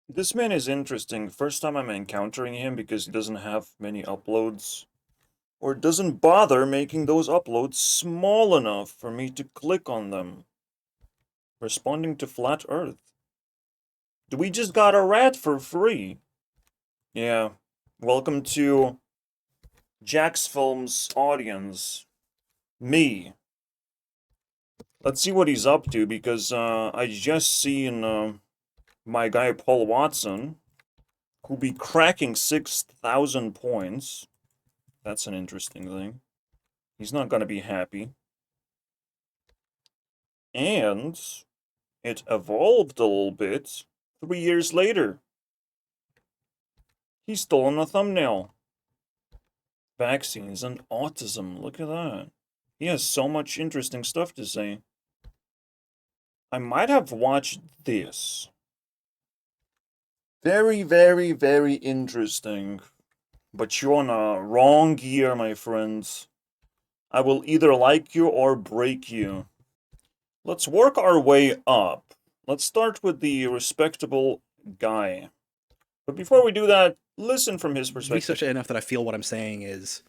This man is interesting. First time I'm encountering him because he doesn't have many uploads. Or doesn't bother making those uploads small enough for me to click on them. Responding to Flat Earth. We just got a rat for free. Yeah. Welcome to Jack's Films audience. Me. Let's see what he's up to, because I just seen my guy Paul Watson, who'll be cracking 6,000 points. That's an interesting thing. He's not gonna be happy. And it evolved a little bit 3 years later. He's still on the thumbnail. Vaccines and autism, look at that. He has so much interesting stuff to say. I might have watched this. Very, very, very interesting. But you're on a wrong gear, my friends. I will either like you or break you. Let's work our way up. Let's start with the respectable guy. But before we do that, listen from his perspective. Researched it enough that I feel what I'm saying is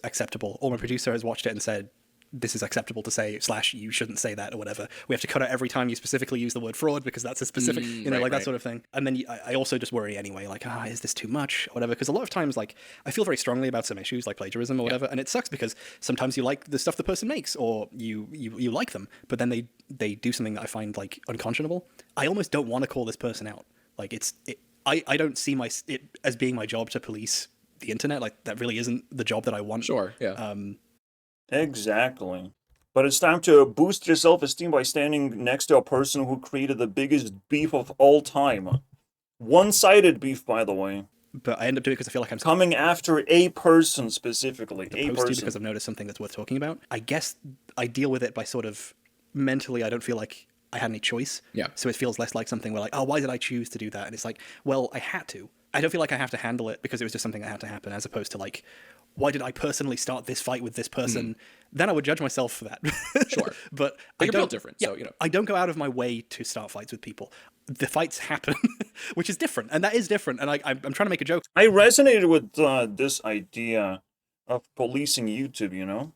acceptable. Or my producer has watched it and said, this is acceptable to say, / you shouldn't say that, or whatever. We have to cut out every time you specifically use the word fraud, because that's a specific, that sort of thing. And then I also just worry anyway, like, is this too much, or whatever? Because a lot of times, like, I feel very strongly about some issues, like plagiarism or whatever, and it sucks because sometimes you like the stuff the person makes, or you like them, but then they do something that I find, like, unconscionable. I almost don't want to call this person out. Like, I don't see it as being my job to police the internet. Like, that really isn't the job that I want. Sure, yeah. Exactly. But it's time to boost your self-esteem by standing next to a person who created the biggest beef of all time. One-sided beef, by the way. But I end up doing it because I feel like I'm coming after a person specifically. A person. Because I've noticed something that's worth talking about. I guess I deal with it by sort of mentally, I don't feel like I had any choice. Yeah. So it feels less like something where like, oh, why did I choose to do that? And it's like, well, I had to. I don't feel like I have to handle it because it was just something that had to happen, as opposed to like, why did I personally start this fight with this person? Then I would judge myself for that. Sure. But you're built different, so, I don't go out of my way to start fights with people. The fights happen, which is different, and that is different, and I'm trying to make a joke. I resonated with this idea of policing YouTube, you know?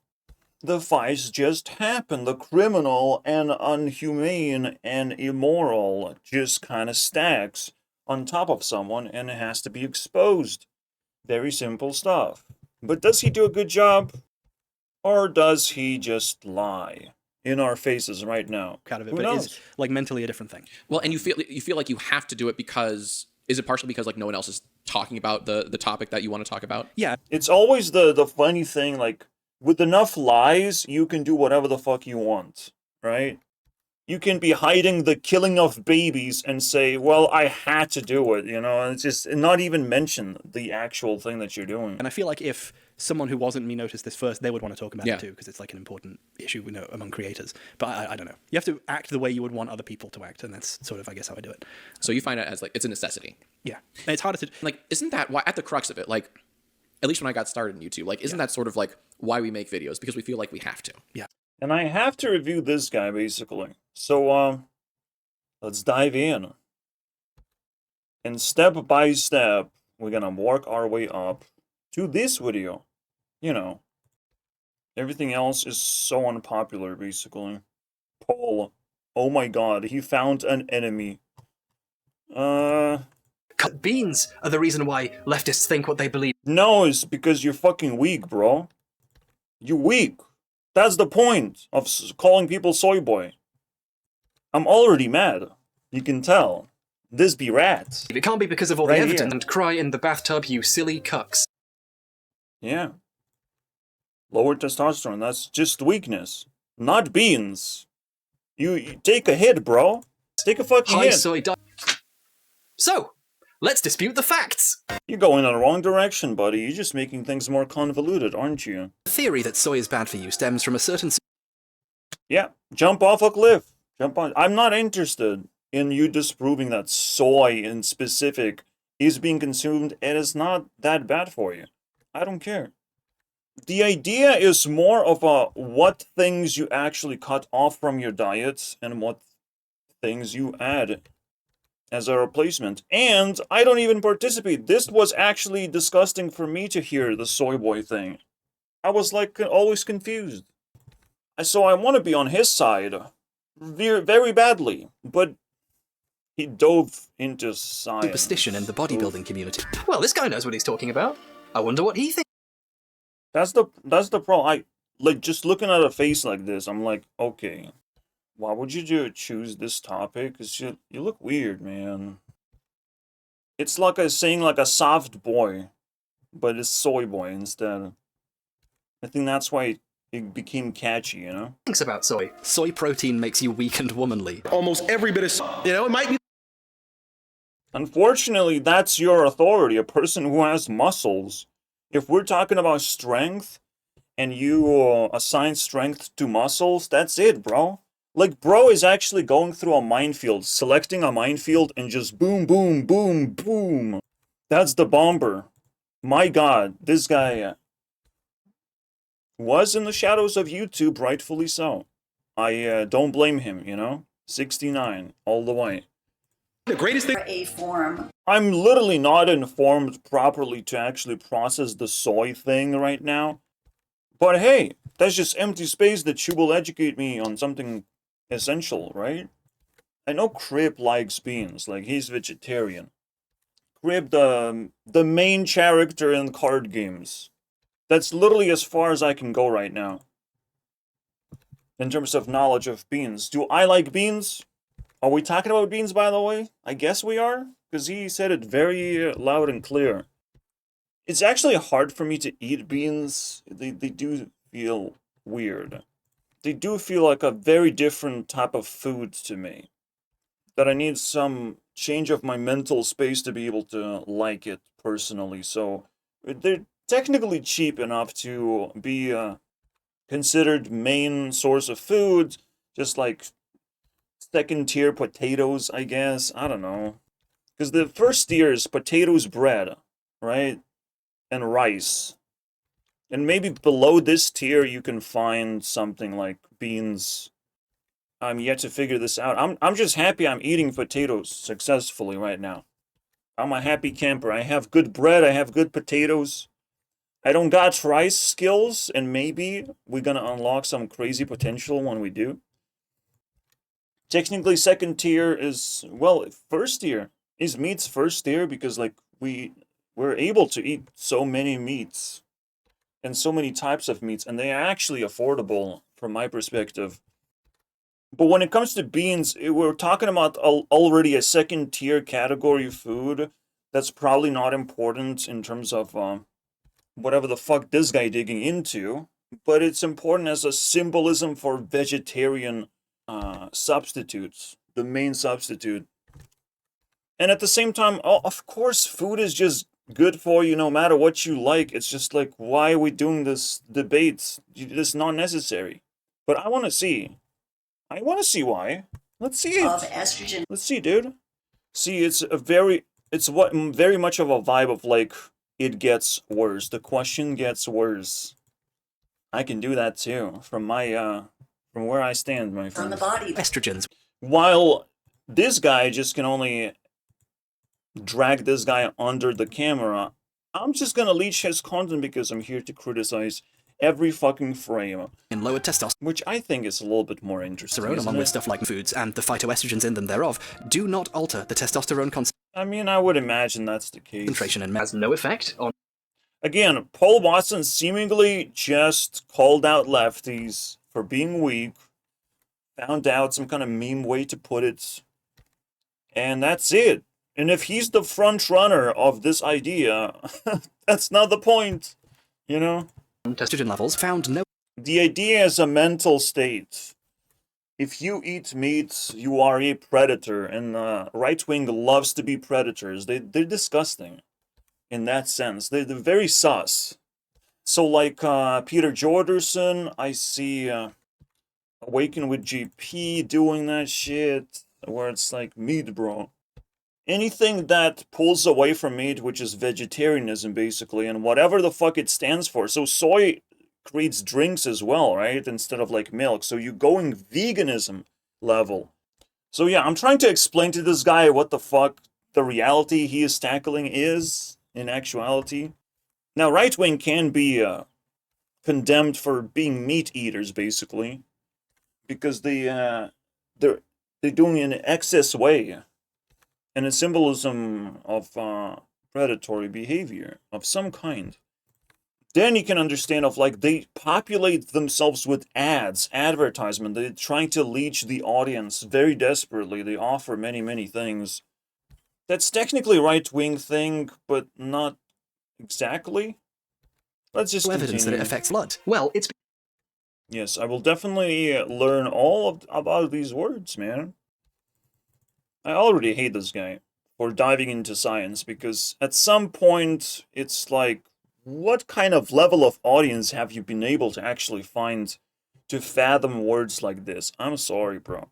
The fights just happen. The criminal and unhumane and immoral just kind of stacks on top of someone, and it has to be exposed. Very simple stuff. But does he do a good job? Or does he just lie in our faces right now? Out of it, but it is like mentally a different thing. Well, and you feel like you have to do it because, is it partially because like no one else is talking about the topic that you want to talk about? Yeah. It's always the funny thing, like, with enough lies, you can do whatever the fuck you want, right? You can be hiding the killing of babies and say, well, I had to do it, you know? It's just not even mention the actual thing that you're doing. And I feel like if someone who wasn't me noticed this first, they would want to talk about it too, because it's like an important issue, you know, among creators. But I don't know. You have to act the way you would want other people to act, and that's sort of, I guess, how I do it. So you find it as like, it's a necessity. Yeah. And it's harder to... Like, isn't that why, at the crux of it, like, at least when I got started in YouTube, like, isn't that sort of like why we make videos? Because we feel like we have to. Yeah. And I have to review this guy, basically. So, let's dive in. And step by step, we're gonna work our way up to this video. You know, everything else is so unpopular, basically. Paul, oh my god, he found an enemy. Beans are the reason why leftists think what they believe. No, it's because you're fucking weak, bro. You're weak. That's the point of calling people soy boy. I'm already mad. You can tell. This be rats. It can't be because of all the evidence. And cry in the bathtub, you silly cucks. Yeah. Lower testosterone, that's just weakness. Not beans. You take a hit, bro. Take a fucking hit. Soy So, let's dispute the facts. You're going in the wrong direction, buddy. You're just making things more convoluted, aren't you? The theory that soy is bad for you stems from a certain... Yeah, jump off a cliff. Jump on. I'm not interested in you disproving that soy in specific is being consumed and is not that bad for you. I don't care. The idea is more of what things you actually cut off from your diet and what things you add as a replacement. And I don't even participate. This was actually disgusting for me to hear, the soy boy thing. I was like always confused. So I want to be on his side very, very badly, but he dove into science. Superstition in the bodybuilding community. Well, this guy knows what he's talking about. I wonder what he thinks. That's the problem. I like just looking at a face like this. I'm like, okay, why would you choose this topic? Cause you look weird, man. It's like saying like a soft boy, but it's soy boy instead. I think that's why it became catchy, you know? Thinks about soy. Soy protein makes you weak and womanly. Almost every bit of, it might be. Unfortunately, that's your authority, a person who has muscles. If we're talking about strength, and you assign strength to muscles, that's it, bro. Like, bro is actually going through a minefield, selecting a minefield, and just boom, boom, boom, boom. That's the bomber. My god, this guy was in the shadows of YouTube, rightfully so. I don't blame him, you know? 69, all the way. The greatest thing. A form. I'm literally not informed properly to actually process the soy thing right now. But hey, that's just empty space that you will educate me on something essential, right? I know Crib likes beans, like he's vegetarian. Crib, the main character in card games. That's literally as far as I can go right now. In terms of knowledge of beans. Do I like beans? Are we talking about beans, by the way? I guess we are, because he said it very loud and clear. It's actually hard for me to eat beans. They do feel weird. They do feel like a very different type of food to me. That I need some change of my mental space to be able to like it personally. So they're technically cheap enough to be considered main source of food, just like second tier potatoes, I guess. I don't know. Because the first tier is potatoes, bread, right? And rice. And maybe below this tier you can find something like beans. I'm yet to figure this out. I'm just happy I'm eating potatoes successfully right now. I'm a happy camper. I have good bread, I have good potatoes. I don't got rice skills, and maybe we're gonna unlock some crazy potential when we do. Technically, second tier is, well, first tier. Is meats first tier because, like, we're able to eat so many meats and so many types of meats, and they are actually affordable from my perspective. But when it comes to beans, we're talking about already a second tier category of food that's probably not important in terms of whatever the fuck this guy digging into, but it's important as a symbolism for vegetarian substitutes, the main substitute. And at the same time, of course, food is just good for you no matter what you like. It's just like, why are we doing this debate? It's not necessary. But I want to see. I want to see why. Let's see it. Of estrogen. Let's see, dude. See, it's very much of a vibe of like, it gets worse. The question gets worse. I can do that too, from my, from where I stand, my friend. From the body. Estrogens. While this guy just can only drag this guy under the camera, I'm just gonna leech his content because I'm here to criticize every fucking frame. In lower testosterone, Which I think is a little bit more interesting, isn't along with it? stuff like foods and the phytoestrogens in them thereof, do not alter the testosterone I mean, I would imagine that's the case. concentration in men. Has no effect on. Again, Paul Watson seemingly just called out lefties for being weak, found out some kind of meme way to put it, and that's it. And if he's the front runner of this idea, that's not the point, you know? Estrogen levels found no The idea is a mental state. If you eat meat, you are a predator, and right wing loves to be predators. They're disgusting in that sense. They're very sus. So like Peter Jorderson, I see Awaken with GP doing that shit, where it's like meat, bro. Anything that pulls away from meat, which is vegetarianism basically, and whatever the fuck it stands for. So soy creates drinks as well, right? Instead of like milk. So you going veganism level. So yeah, I'm trying to explain to this guy what the fuck the reality he is tackling is, in actuality. Now, right-wing can be condemned for being meat eaters, basically, because they're doing it in an excess way, and a symbolism of predatory behavior of some kind. Then you can understand of like they populate themselves with ads, advertisement. They're trying to leech the audience very desperately. They offer many things. That's technically right-wing thing, but not exactly. Let's just evidence that it continue. affects blood. Well, it's Yes, I will definitely learn about these words, man. I already hate this guy for diving into science, because at some point it's like, what kind of level of audience have you been able to actually find to fathom words like this? I'm sorry, bro.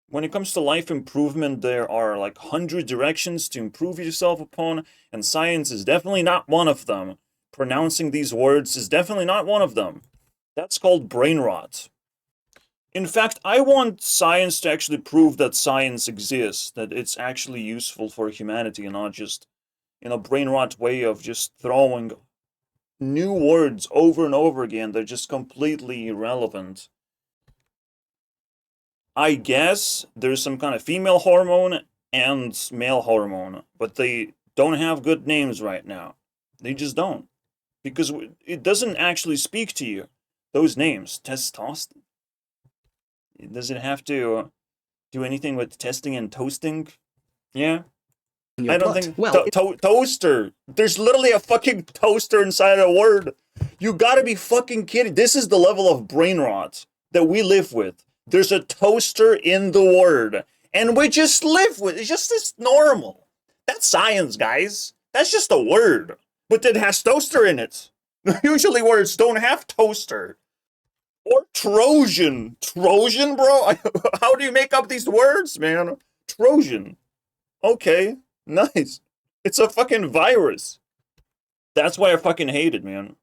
When it comes to life improvement, there are like 100 directions to improve yourself upon, and science is definitely not one of them. Pronouncing these words is definitely not one of them. That's called brain rot. In fact, I want science to actually prove that science exists, that it's actually useful for humanity and not just in a brain rot way of just throwing new words over and over again. They're just completely irrelevant. I guess there's some kind of female hormone and male hormone, but they don't have good names right now. They just don't. Because it doesn't actually speak to you. Those names, testosterone. Does it have to do anything with testing and toasting? Yeah. in your I don't blood. think Well, toaster. There's literally a fucking toaster inside a word. You gotta be fucking kidding. This is the level of brain rot that we live with. There's a toaster in the word, and we just live with it. It's just this normal. That's science, guys. That's just a word, but it has toaster in it. Usually words don't have toaster. Or Trojan. Trojan, bro? How do you make up these words, man? Trojan. Okay, nice. It's a fucking virus. That's why I fucking hate it, man.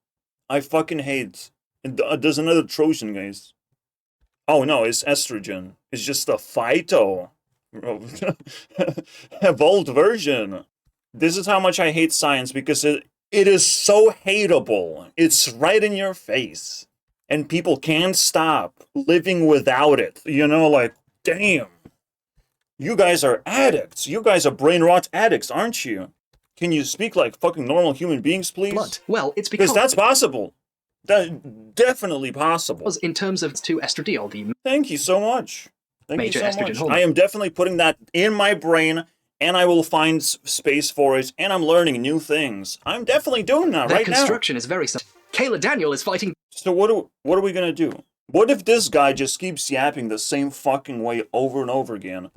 I fucking hate. There's another Trojan, guys. Oh no, it's estrogen. It's just a phyto. Evolved version. This is how much I hate science, because it is so hateable. It's right in your face. And people can't stop living without it. You know, like, damn. You guys are addicts. You guys are brain rot addicts, aren't you? Can you speak like fucking normal human beings, please? blood. Well, it's Because because that's possible. That's definitely possible. in terms of to estradiol, the Thank you so much. Thank Major you so estrogen much. hormone. I am definitely putting that in my brain, and I will find space for it, and I'm learning new things. I'm definitely doing that their right now. construction is very simple. Kayla Daniel is fighting. So what are we gonna do? What if this guy just keeps yapping the same fucking way over and over again,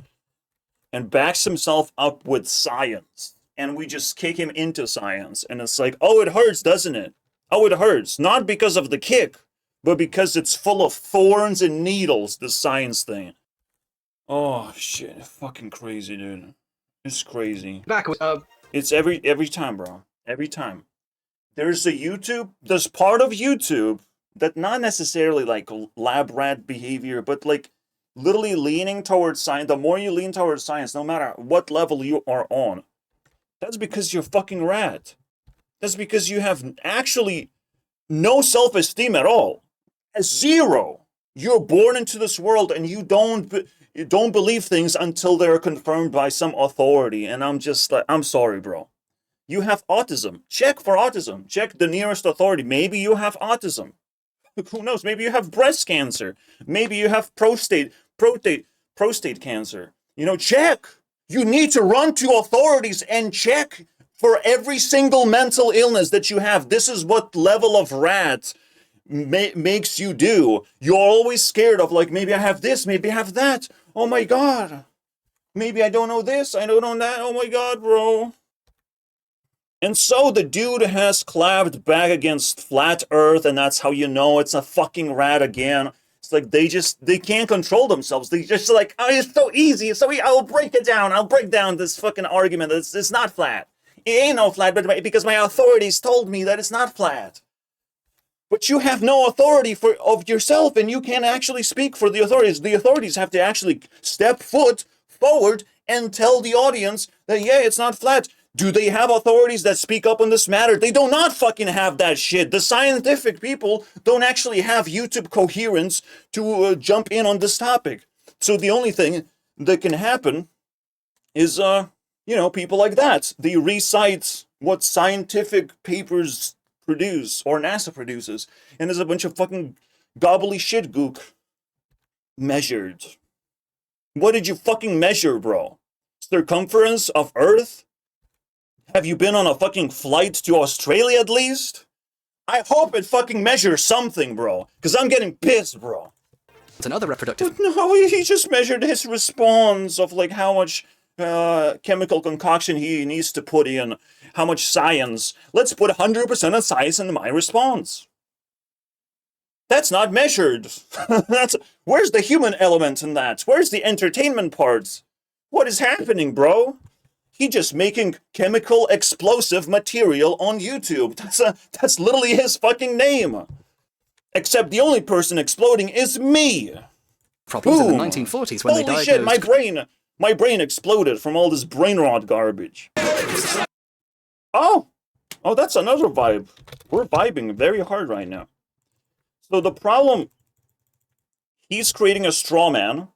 and backs himself up with science, and we just kick him into science, and it's like, oh, it hurts, doesn't it? Oh, it hurts. Not because of the kick, but because it's full of thorns and needles, this science thing. Oh, shit. Fucking crazy, dude. It's crazy. Back with It's every time, bro. Every time. There's part of YouTube that not necessarily like lab rat behavior, but like literally leaning towards science. The more you lean towards science, no matter what level you are on, that's because you're fucking rat. That's because you have actually no self-esteem at all. Zero. You're born into this world and you don't believe things until they're confirmed by some authority. And I'm just like, I'm sorry, bro. You have autism. Check for autism. Check the nearest authority. Maybe you have autism. Who knows? Maybe you have breast cancer. Maybe you have prostate cancer. You know, check. You need to run to authorities and check for every single mental illness that you have. This is what level of rat makes you do. You're always scared of, like, maybe I have this, maybe I have that. Oh my god. Maybe I don't know this, I don't know that. Oh my god, bro. And so the dude has clapped back against flat earth, and that's how you know it's a fucking rat again. It's like they can't control themselves. They just like, oh, it's so easy, it's so easy. I'll break it down. I'll break down this fucking argument. It's not flat. It ain't no flat, but because my authorities told me that it's not flat. But you have no authority of yourself, and you can't actually speak for the authorities. The authorities have to actually step foot forward and tell the audience that, yeah, it's not flat. Do they have authorities that speak up on this matter? They do not fucking have that shit. The scientific people don't actually have YouTube coherence to jump in on this topic. So the only thing that can happen is, people like that. They recite what scientific papers produce, or NASA produces, and there's a bunch of fucking gobbly shit gook measured. What did you fucking measure, bro? Circumference of Earth? Have you been on a fucking flight to Australia at least? I hope it fucking measures something, bro, because I'm getting pissed, bro. It's another reproductive. But no, he just measured his response of like how much chemical concoction he needs to put in, how much science. Let's put 100% of science in my response. That's not measured. Where's the human element in that? Where's the entertainment parts? What is happening, bro? He just making chemical explosive material on YouTube. That's literally his fucking name. Except the only person exploding is me. Problems in the Boom. 1940s when they Holy diagnosed... shit, my brain exploded from all this brain rot garbage. Oh, that's another vibe. We're vibing very hard right now. So the problem, he's creating a straw man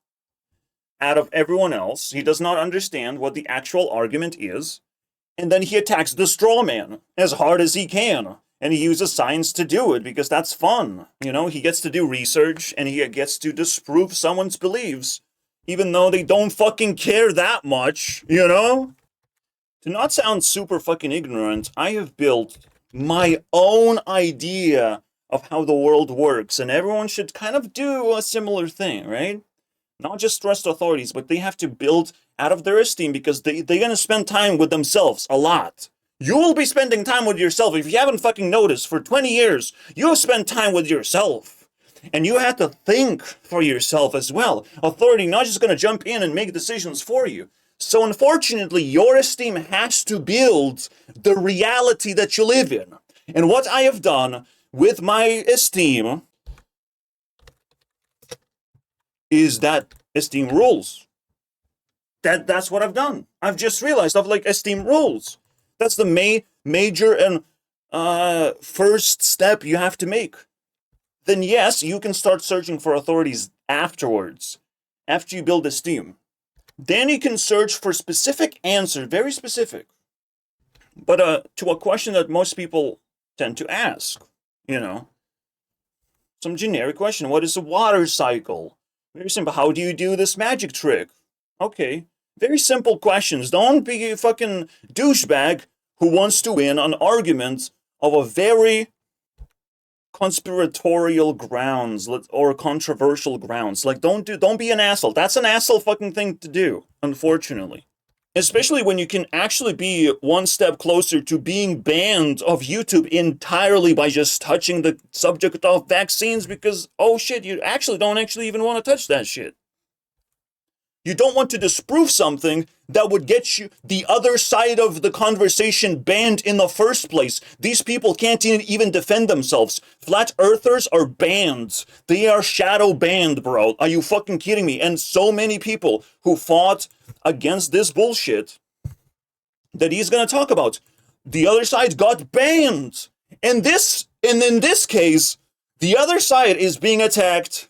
out of everyone else. He does not understand what the actual argument is. And then he attacks the straw man as hard as he can. And he uses science to do it because that's fun. He gets to do research and he gets to disprove someone's beliefs, even though they don't fucking care that much, To not sound super fucking ignorant, I have built my own idea of how the world works, and everyone should kind of do a similar thing, right? Not just trust authorities, but they have to build out of their esteem because they're gonna spend time with themselves a lot. You will be spending time with yourself. If you haven't fucking noticed, for 20 years, you have spent time with yourself. And you have to think for yourself as well. Authority not just gonna jump in and make decisions for you. So unfortunately, your esteem has to build the reality that you live in. And what I have done with my esteem is that esteem rules. That's what I've done. I've just realized esteem rules. That's the major and first step you have to make. Then yes, you can start searching for authorities afterwards, after you build esteem. Then you can search for specific answers, very specific. But to a question that most people tend to ask, some generic question. What is a water cycle? Very simple. How do you do this magic trick? Okay. Very simple questions. Don't be a fucking douchebag who wants to win an argument of a very conspiratorial grounds or controversial grounds. Don't be an asshole. That's an asshole fucking thing to do, unfortunately. Especially when you can actually be one step closer to being banned of YouTube entirely by just touching the subject of vaccines because, oh shit, you don't even want to touch that shit. You don't want to disprove something that would get you the other side of the conversation banned in the first place. These people can't even defend themselves. Flat earthers are banned. They are shadow banned, bro. Are you fucking kidding me? And so many people who fought against this bullshit that he's gonna talk about, the other side got banned. And in this case, the other side is being attacked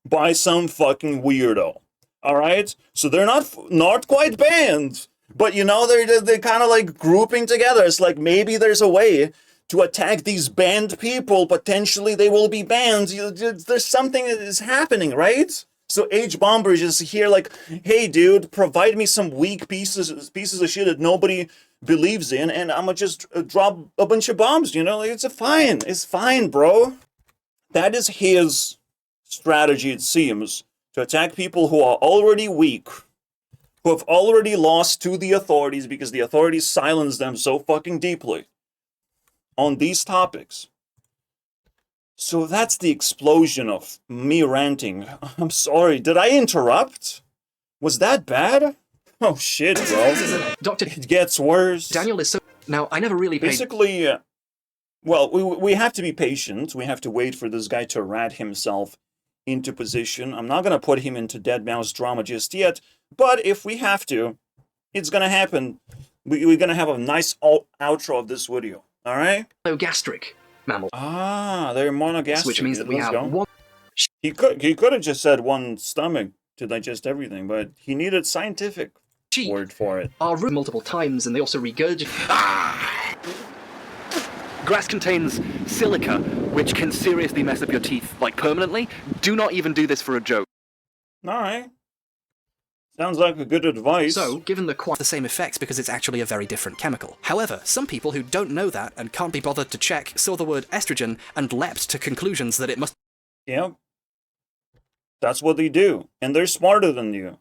by some fucking weirdo. All right, so they're not quite banned, but they're kind of like grouping together. It's like maybe there's a way to attack these banned people. Potentially they will be banned. There's something that is happening, right? So H Bomber is just here like, hey dude, provide me some weak pieces of shit that nobody believes in, and I'm gonna just drop a bunch of bombs. It's fine, bro. That is his strategy, it seems. To attack people who are already weak, who have already lost to the authorities because the authorities silence them so fucking deeply on these topics. So that's the explosion of me ranting. I'm sorry, did I interrupt? Was that bad? Oh shit, bro. Doctor It gets worse. Daniel is so... Now, I never really paid... Basically, Well, we have to be patient. We have to wait for this guy to rat himself into position. I'm not going to put him into Deadmaus Drama just yet, but if we have to, it's going to happen. We're going to have a nice outro of this video. All right? monogastric mammals, Ah, they're monogastric. which means that we Let's have go. one He could have just said one stomach to digest everything, but he needed scientific sheep. word for it. Are multiple times, and they also regurgitate. Grass contains silica, which can seriously mess up your teeth, like permanently. Do not even do this for a joke. All right. Sounds like a good advice. So, given the The same effects because it's actually a very different chemical. However, some people who don't know that and can't be bothered to check saw the word estrogen and leapt to conclusions that it must Yeah. That's what they do. And they're smarter than you.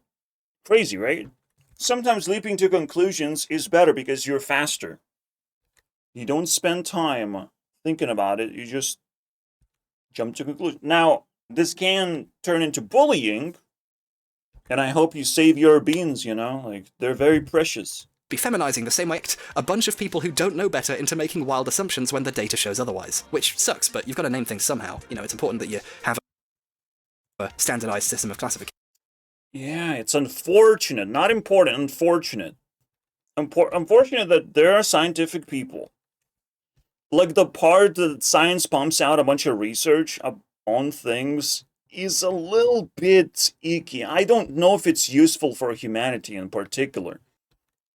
Crazy, right? Sometimes leaping to conclusions is better because you're faster. You don't spend time thinking about it. You just jump to conclusion. Now, this can turn into bullying. And I hope you save your beans, like, they're very precious. be feminizing the same way a bunch of people who don't know better into making wild assumptions when the data shows otherwise. Which sucks, but you've got to name things somehow. It's important that you have a standardized system of classification. Yeah, it's unfortunate. Not important, unfortunate. Unfortunate that there are scientific people. Like, the part that science pumps out a bunch of research on things is a little bit icky. I don't know if it's useful for humanity in particular.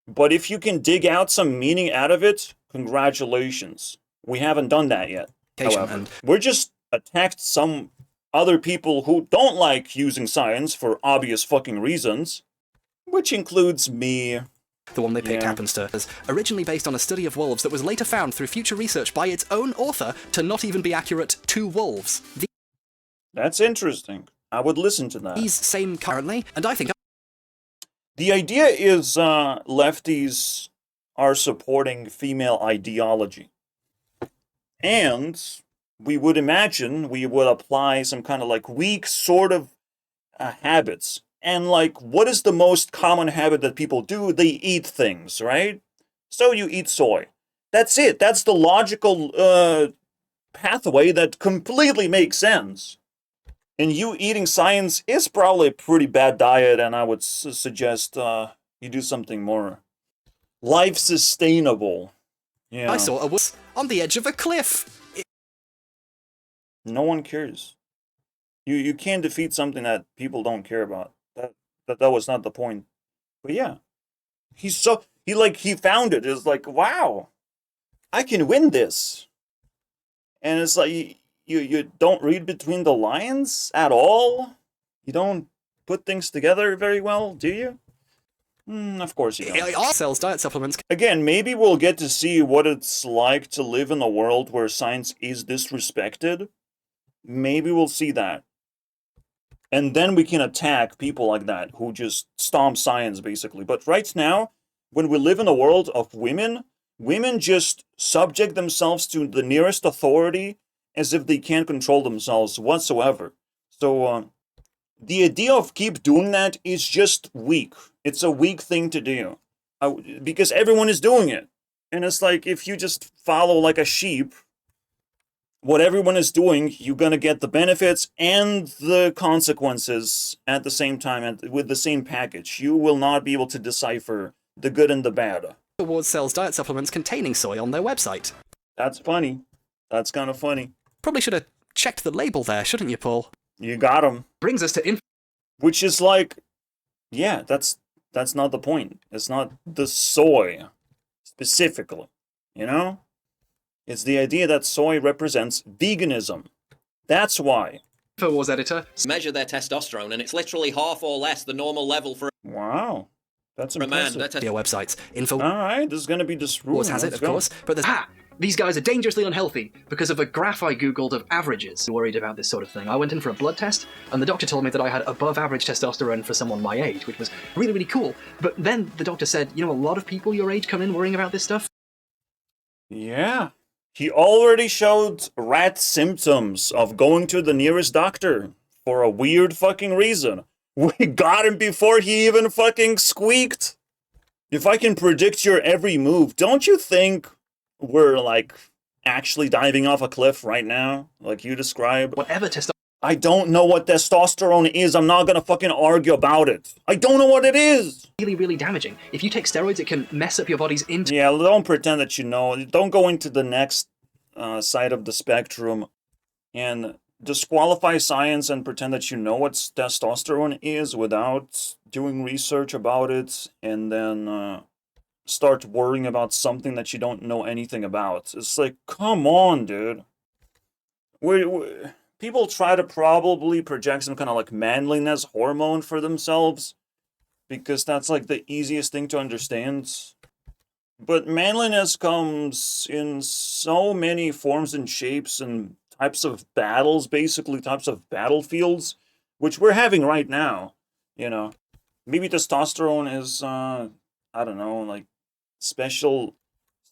But if you can dig out some meaning out of it, congratulations. We haven't done that yet. However, And we're just attacked some other people who don't like using science for obvious fucking reasons, which includes me. the one they picked Yeah. happens to is originally based on a study of wolves that was later found through future research by its own author to not even be accurate to wolves. That's interesting. I would listen to that. These same currently, and I think The idea is lefties are supporting female ideology. And we would imagine we would apply some kind of like weak sort of habits. And like, what is the most common habit that people do? They eat things, right? So you eat soy. That's it. That's the logical pathway that completely makes sense. And you eating science is probably a pretty bad diet, and I would suggest you do something more life sustainable. Yeah. I saw a wolf on the edge of a cliff. No one cares. You can't defeat something that people don't care about. That was not the point. But yeah, he found it. It's like, wow, I can win this. And it's like you don't read between the lines at all. You don't put things together very well, do you? Of course you don't. It also sells diet supplements. Again, maybe we'll get to see what it's like to live in a world where science is disrespected. Maybe we'll see that. And then we can attack people like that who just stomp science, basically. But right now, when we live in a world of women just subject themselves to the nearest authority as if they can't control themselves whatsoever. So, the idea of keep doing that is just weak. It's a weak thing to do. Because everyone is doing it. And it's like, if you just follow like a sheep, what everyone is doing, you're gonna get the benefits and the consequences at the same time, with the same package. You will not be able to decipher the good and the bad. Awards sells diet supplements containing soy on their website. That's funny. That's kind of funny. Probably should have checked the label there, shouldn't you, Paul? You got him. brings us to Which is like, yeah, that's not the point. It's not the soy, specifically, you know? It's the idea that soy represents veganism. That's why. InfoWars editor. Measure their testosterone, and it's literally half or less the normal level for Wow. That's a man. impressive. Their Their websites. InfoWars Alright, this is gonna be disruptive. has it, of course, but there's These guys are dangerously unhealthy because of a graph I googled of averages. Worried about this sort of thing. I went in for a blood test, and the doctor told me that I had above average testosterone for someone my age, which was really, really cool. But then the doctor said, a lot of people your age come in worrying about this stuff. Yeah. He already showed rat symptoms of going to the nearest doctor for a weird fucking reason. We got him before he even fucking squeaked. If I can predict your every move, don't you think we're like actually diving off a cliff right now, like you described. whatever testosterone I don't know what testosterone is. I'm not gonna fucking argue about it. I don't know what it is. really, really damaging. If you take steroids, it can mess up your body's internal Yeah, don't pretend that you know. Don't go into the next side of the spectrum and disqualify science and pretend that you know what testosterone is without doing research about it, and then start worrying about something that you don't know anything about. It's like, come on, dude. People try to probably project some kind of like manliness hormone for themselves because that's like the easiest thing to understand. But manliness comes in so many forms and shapes and types of battles, basically types of battlefields, which we're having right now, you know. Maybe testosterone is, I don't know, like special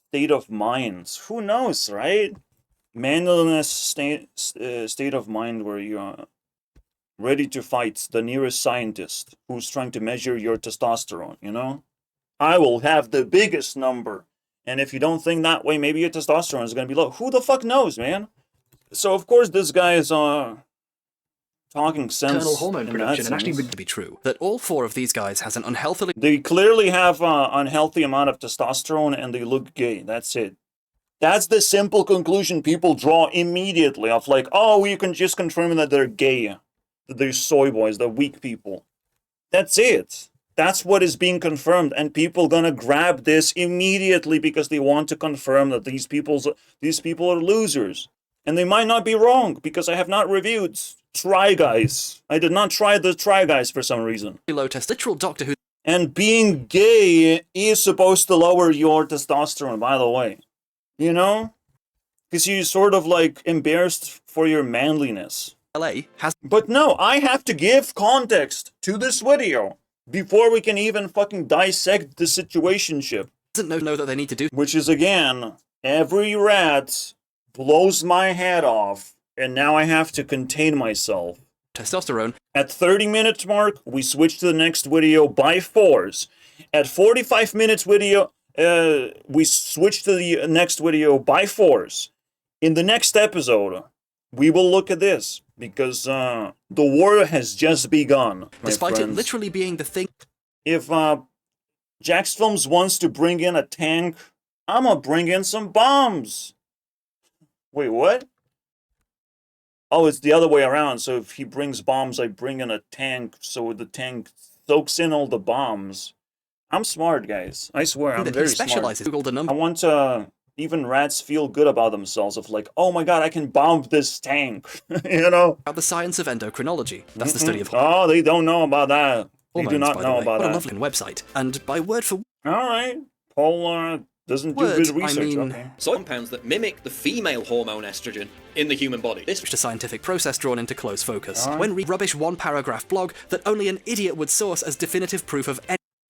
state of mind. Who knows, right? Manliness state of mind where you're ready to fight the nearest scientist who's trying to measure your testosterone, you know? I will have the biggest number. And if you don't think that way, maybe your testosterone is going to be low. Who the fuck knows, man? So, of course, this guy is talking sense. hormone production and actually To be true, that all 4 of these guys has an unhealthily They clearly have an unhealthy amount of testosterone and they look gay. That's it. That's the simple conclusion people draw immediately of like, oh, you can just confirm that they're gay. That they're soy boys, they're weak people. That's it. That's what is being confirmed, and people gonna grab this immediately because they want to confirm that these people are losers. And they might not be wrong, because I have not reviewed Try Guys. I did not try the Try Guys for some reason. low test literal doctor who And being gay is supposed to lower your testosterone, by the way. You know? Because you're sort of like embarrassed for your manliness. LA has But no, I have to give context to this video before we can even fucking dissect the situationship. doesn't know that they need to do Which is, again, every rat blows my head off, and now I have to contain myself. testosterone. At 30 minutes mark, we switch to the next video by force. At 45 minutes video, we switch to the next video by force. In the next episode, we will look at this, because the war has just begun, my Despite friends. it literally being the thing If Jax Films wants to bring in a tank, I'm gonna bring in some bombs. Wait, what? Oh, it's the other way around. So if he brings bombs, I bring in a tank, so the tank soaks in all the bombs. I'm smart, guys. I swear, I'm that very he specializes. smart. Googled a I number want even rats feel good about themselves of like, oh my god, I can bomb this tank, you know? about the science of endocrinology. That's the study of Oh, they don't know about that. They do hormones, not by the know way. about What a that. lovely website. And by word for All right. Paul doesn't do Word, good research. I mean- Okay. So compounds that mimic the female hormone estrogen in the human body. This a scientific process drawn into close focus. Alright. When read rubbish one-paragraph blog that only an idiot would source as definitive proof of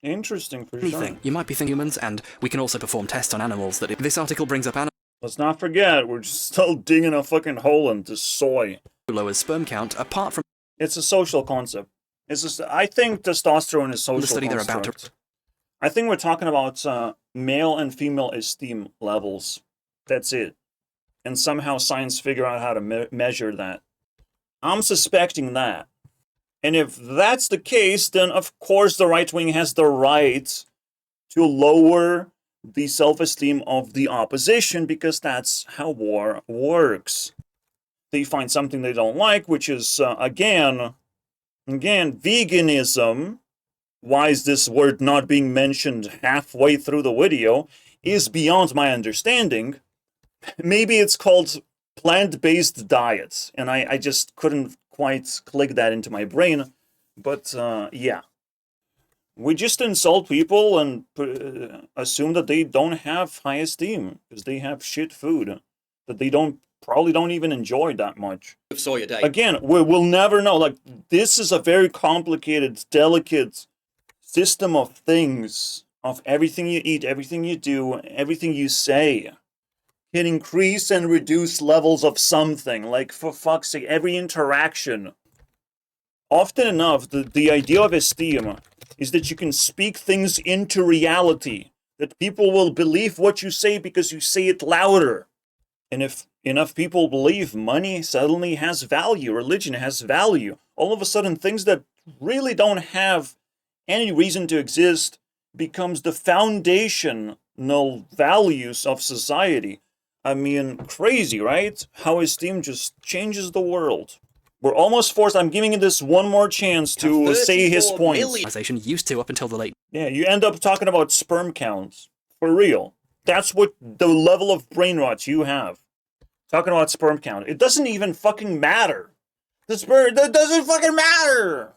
Interesting for anything. sure. You might be thinking humans, and we can also perform tests on animals that if this article brings up animal Let's not forget, we're just still digging a fucking hole into soy. lowers sperm count, apart from It's a social concept. It's just, I think testosterone is social the study they're about to construct. I think we're talking about male and female esteem levels. That's it. And somehow science figure out how to measure that. I'm suspecting that. And if that's the case, then of course the right wing has the right to lower the self-esteem of the opposition, because that's how war works. They find something they don't like, which is, again, veganism. Why is this word not being mentioned halfway through the video is beyond my understanding. Maybe it's called plant-based diets, and I just couldn't quite click that into my brain. But, yeah. We just insult people and assume that they don't have high esteem, because they have shit food that they probably don't even enjoy that much. of soy a day. Again, we'll never know. Like, this is a very complicated, delicate system of things, of everything you eat, everything you do, everything you say can increase and reduce levels of something. Like, for fuck's sake, every interaction. Often enough, the idea of esteem is that you can speak things into reality, that people will believe what you say because you say it louder. And if enough people believe money suddenly has value, religion has value, all of a sudden things that really don't have any reason to exist becomes the foundational values of society. I mean, crazy, right? How esteem just changes the world. We're almost forced. I'm giving it this one more chance to say his 34 points. million. Organization used to up until the late. Yeah, you end up talking about sperm counts. For real. That's what the level of brain rot you have. Talking about sperm count. It doesn't even fucking matter. That doesn't fucking matter.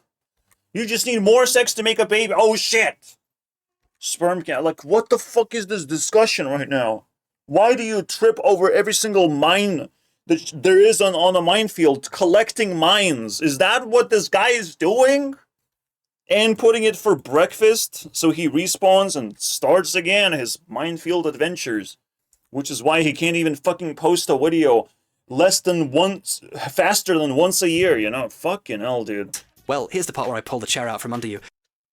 You just need more sex to make a baby. Oh shit. Sperm count. Like, what the fuck is this discussion right now? Why do you trip over every single mine that there is on a minefield, collecting mines? Is that what this guy is doing? And putting it for breakfast, so he respawns and starts again his minefield adventures. Which is why he can't even fucking post a video faster than once a year, you know? Fucking hell, dude. Well, here's the part where I pull the chair out from under you.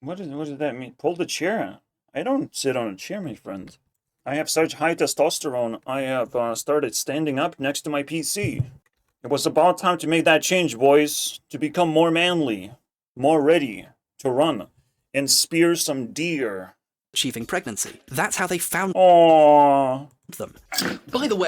What does that mean? Pull the chair out? I don't sit on a chair, my friend. I have such high testosterone, I have started standing up next to my PC. It was about time to make that change, boys. To become more manly, more ready to run and spear some deer. Achieving pregnancy. That's how they found Aww. them. By the way,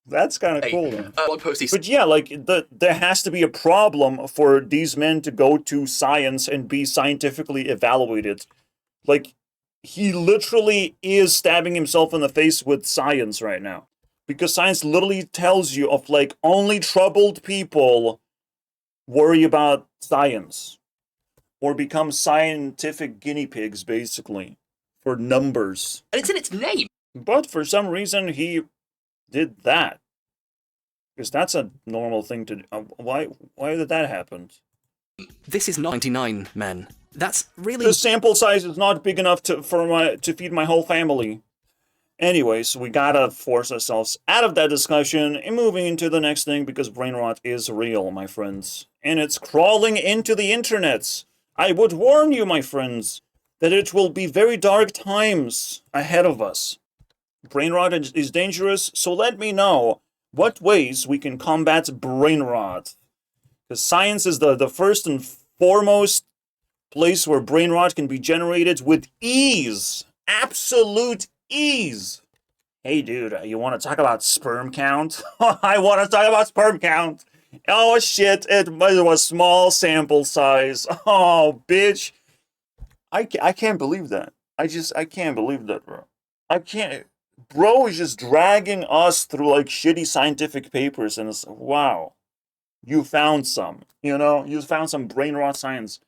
That's kind of cool, though. blog post he But yeah, like, there has to be a problem for these men to go to science and be scientifically evaluated. Like, he literally is stabbing himself in the face with science right now. Because science literally tells you of, like, only troubled people worry about science. Or become scientific guinea pigs, basically. For numbers. and it's in its name. But for some reason, he did that. Because that's a normal thing to do. Why did that happen? This is 99 men. That's really. The sample size is not big enough to feed my whole family. Anyways, we gotta force ourselves out of that discussion and moving into the next thing because brain rot is real, my friends. And it's crawling into the internets. I would warn you, my friends, that it will be very dark times ahead of us. Brain rot is dangerous, so let me know what ways we can combat brain rot. Because science is the first and foremost place where brain rot can be generated with ease. Absolute ease. Hey dude, you want to talk about sperm count? I want to talk about sperm count. Oh shit, it was small sample size. Oh bitch. I can't believe that. I can't believe that, bro. I can't. Bro is just dragging us through like shitty scientific papers and it's, wow. You found some, you know? You found some brain rot science.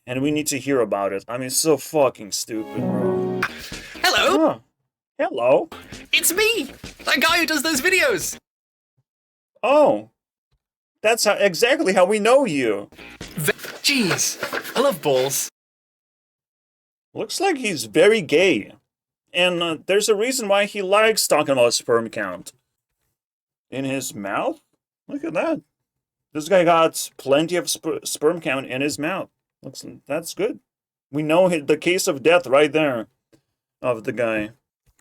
And we need to hear about it. I mean, it's so fucking stupid, bro. Hello! Huh. Hello? It's me! That guy who does those videos! Oh. That's exactly how we know you. Jeez, I love balls. Looks like he's very gay. And there's a reason why he likes talking about sperm count. In his mouth? Look at that. This guy got plenty of sperm count in his mouth. That's good. We know the case of death right there. Of the guy.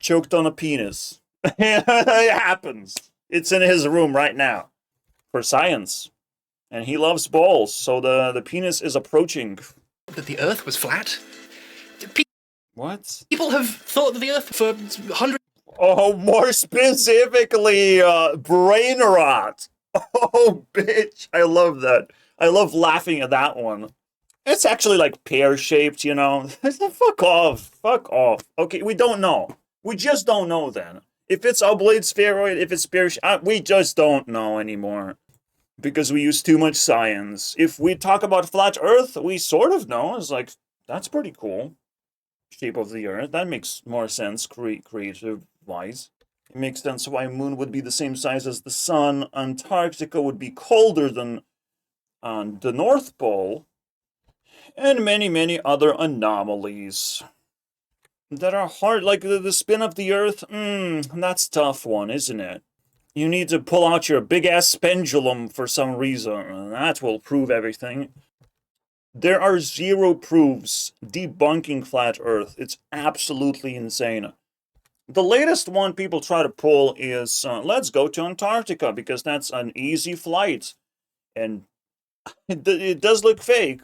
Choked on a penis. It happens. It's in his room right now. For science. And he loves balls, so the penis is approaching. That the Earth was flat? What? People have thought that the Earth for hundreds. Oh, more specifically, brain rot. Oh, bitch. I love that. I love laughing at that one. It's actually like pear-shaped, you know? Fuck off. Fuck off. Okay, we don't know. We just don't know then. If it's oblate spheroid, if it's pear-shaped, we just don't know anymore. Because we use too much science. If we talk about flat Earth, we sort of know. It's like, that's pretty cool. Shape of the Earth. That makes more sense creative-wise. It makes sense why Moon would be the same size as the Sun. Antarctica would be colder than the North Pole. And many, many other anomalies. That are hard, like the spin of the Earth. That's a tough one, isn't it? You need to pull out your big-ass pendulum for some reason, and that will prove everything. There are 0 proofs debunking flat Earth. It's absolutely insane. The latest one people try to pull is, let's go to Antarctica, because that's an easy flight. And it does look fake.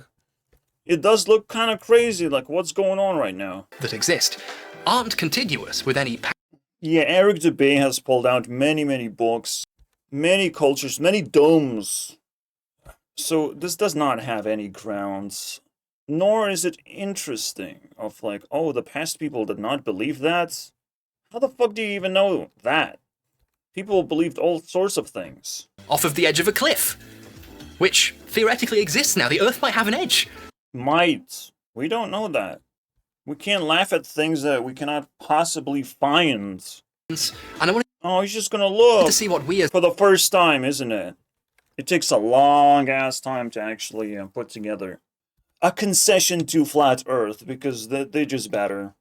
It does look kind of crazy, like what's going on right now. That exist aren't continuous with any Yeah, Eric Dubay has pulled out many books, many cultures, many domes. So this does not have any grounds. Nor is it interesting of like, oh, the past people did not believe that? How the fuck do you even know that? People believed all sorts of things. off of the edge of a cliff, which theoretically exists now. The Earth might have an edge. Might. We don't know that. We can't laugh at things that we cannot possibly find. And I want Oh, he's just gonna look to see what we as for the first time, isn't it? It takes a long ass time to actually put together a concession to Flat Earth, because they're just better.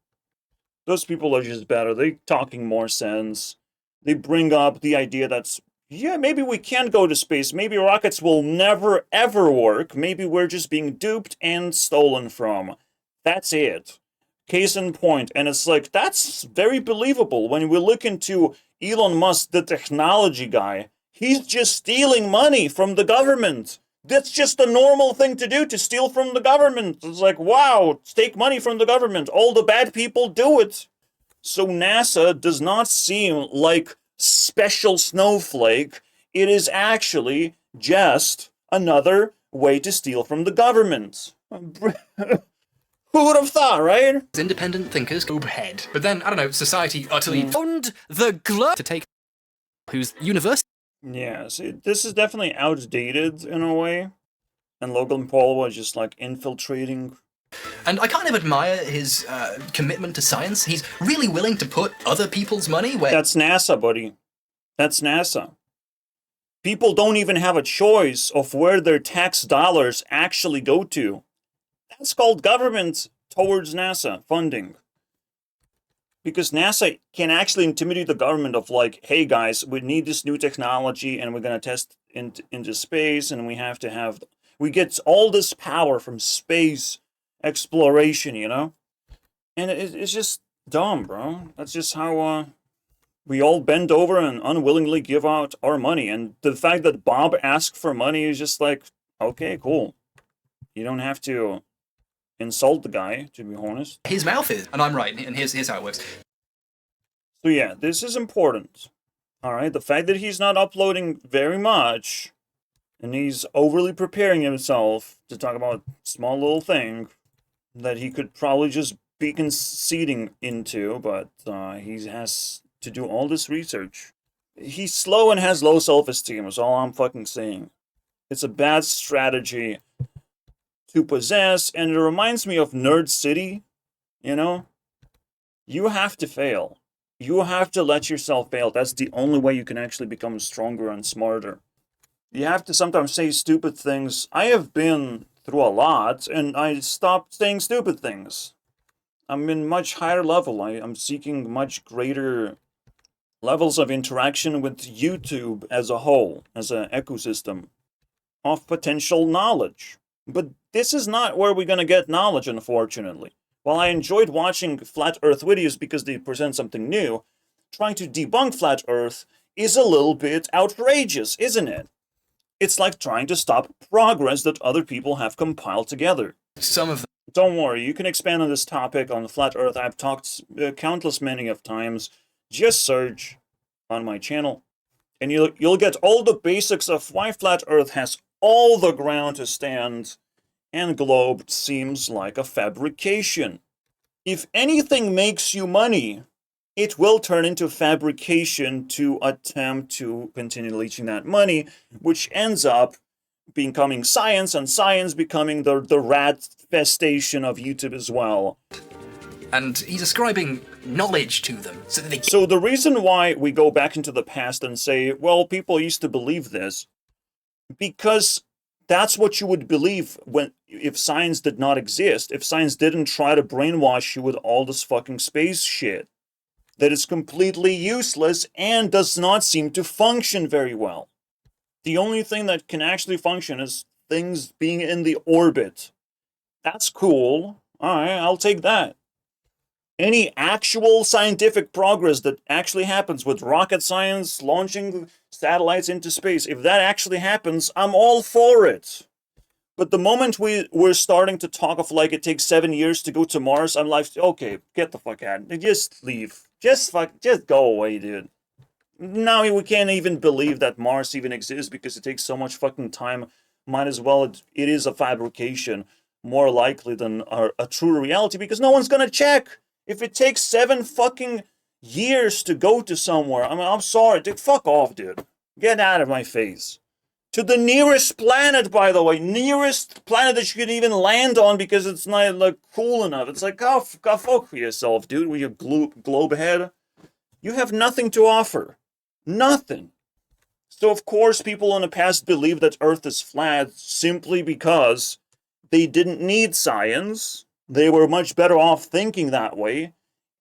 Those people are just better. They're talking more sense. They bring up the idea that's, yeah, maybe we can't go to space. Maybe rockets will never ever work. Maybe we're just being duped and stolen from. That's it. Case in point. And it's like, that's very believable. When we look into Elon Musk, the technology guy, he's just stealing money from the government. That's just a normal thing to do, to steal from the government. It's like, wow, take money from the government. All the bad people do it. So NASA does not seem like special snowflake. It is actually just another way to steal from the government. Who would have thought, right? independent thinkers go ahead. But then, I don't know, society utterly owned the globe to take whose university. Yeah, see, this is definitely outdated in a way. And Logan Paul was just like infiltrating. And I kind of admire his commitment to science. He's really willing to put other people's money where... That's NASA, buddy. That's NASA. People don't even have a choice of where their tax dollars actually go to. That's called government towards NASA funding. Because NASA can actually intimidate the government of like, hey guys, we need this new technology and we're going to test into space, and we get all this power from space exploration, you know? And it's just dumb, bro. That's just how we all bend over and unwillingly give out our money. And the fact that Bob asked for money is just like, okay, cool. You don't have to insult the guy, to be honest. his mouth is. And I'm right, and here's how it works. So yeah, this is important. Alright, the fact that he's not uploading very much, and he's overly preparing himself to talk about a small little thing that he could probably just be conceding into, but he has to do all this research. He's slow and has low self-esteem, is all I'm fucking saying. It's a bad strategy to possess, and it reminds me of Nerd City, you know? You have to fail. You have to let yourself fail. That's the only way you can actually become stronger and smarter. You have to sometimes say stupid things. I have been through a lot, and I stopped saying stupid things. I'm in much higher level. I'm seeking much greater levels of interaction with YouTube as a whole, as an ecosystem of potential knowledge. But this is not where we're going to get knowledge, unfortunately. While I enjoyed watching Flat Earth videos because they present something new, trying to debunk Flat Earth is a little bit outrageous, isn't it? It's like trying to stop progress that other people have compiled together. Some of them. Don't worry, you can expand on this topic on Flat Earth. I've talked countless many of times. Just search on my channel, and you'll get all the basics of why Flat Earth has all the ground to stand, and globe seems like a fabrication. If anything makes you money, it will turn into fabrication to attempt to continue leeching that money, which ends up becoming science, and science becoming the rat festation of YouTube as well. And he's ascribing knowledge to them so that they... So the reason why we go back into the past and say, well, people used to believe this, because that's what you would believe if science did not exist, if science didn't try to brainwash you with all this fucking space shit that is completely useless and does not seem to function very well. The only thing that can actually function is things being in the orbit. That's cool. Alright, I'll take that. Any actual scientific progress that actually happens with rocket science, launching satellites into space, if that actually happens, I'm all for it. But the moment we're starting to talk of like it takes 7 years to go to Mars, I'm like, okay, get the fuck out. Just leave. Just go away, dude. Now we can't even believe that Mars even exists because it takes so much fucking time. Might as well, it is a fabrication, more likely than a true reality, because no one's gonna check. If it takes 7 fucking years to go to somewhere, I mean, I'm sorry, dude, fuck off, dude. Get out of my face. To the nearest planet, by the way, nearest planet that you can even land on because it's not like cool enough. It's like, go fuck for yourself, dude, with your globe head. You have nothing to offer. Nothing. So of course people in the past believed that Earth is flat simply because they didn't need science. They were much better off thinking that way,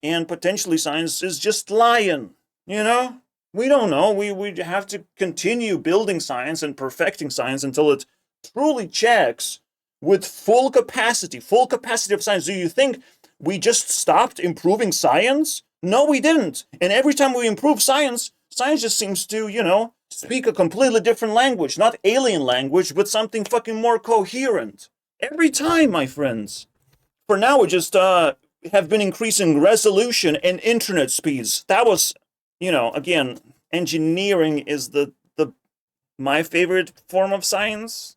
and potentially science is just lying, you know? We don't know. We have to continue building science and perfecting science until it truly checks with full capacity of science. Do you think we just stopped improving science? No, we didn't. And every time we improve science, science just seems to, you know, speak a completely different language. Not alien language, but something fucking more coherent. Every time, my friends. For now, we just have been increasing resolution and internet speeds. That was, you know, again, engineering is my favorite form of science.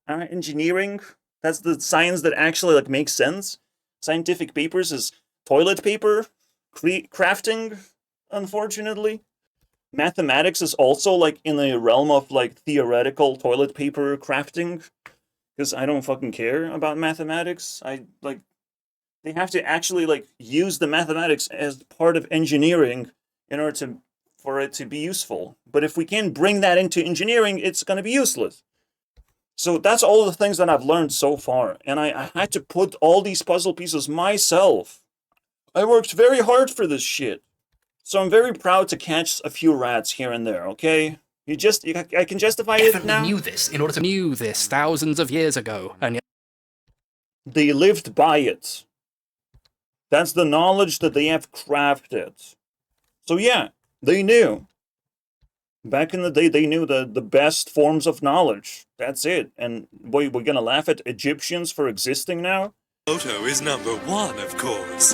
Engineering, that's the science that actually like makes sense. Scientific papers is toilet paper crafting, unfortunately. Mathematics is also like in the realm of like theoretical toilet paper crafting, because I don't fucking care about mathematics. They have to actually like use the mathematics as part of engineering in order for it to be useful. But if we can't bring that into engineering, it's going to be useless. So that's all the things that I've learned so far, and I had to put all these puzzle pieces myself. I worked very hard for this shit. So I'm very proud to catch a few rats here and there, okay? I can justify it now. Knew this in order to knew this thousands of years ago, and yet They lived by it. That's the knowledge that they have crafted. So yeah, they knew. Back in the day, they knew the best forms of knowledge. That's it. And we're gonna laugh at Egyptians for existing now? Photo is number 1, of course.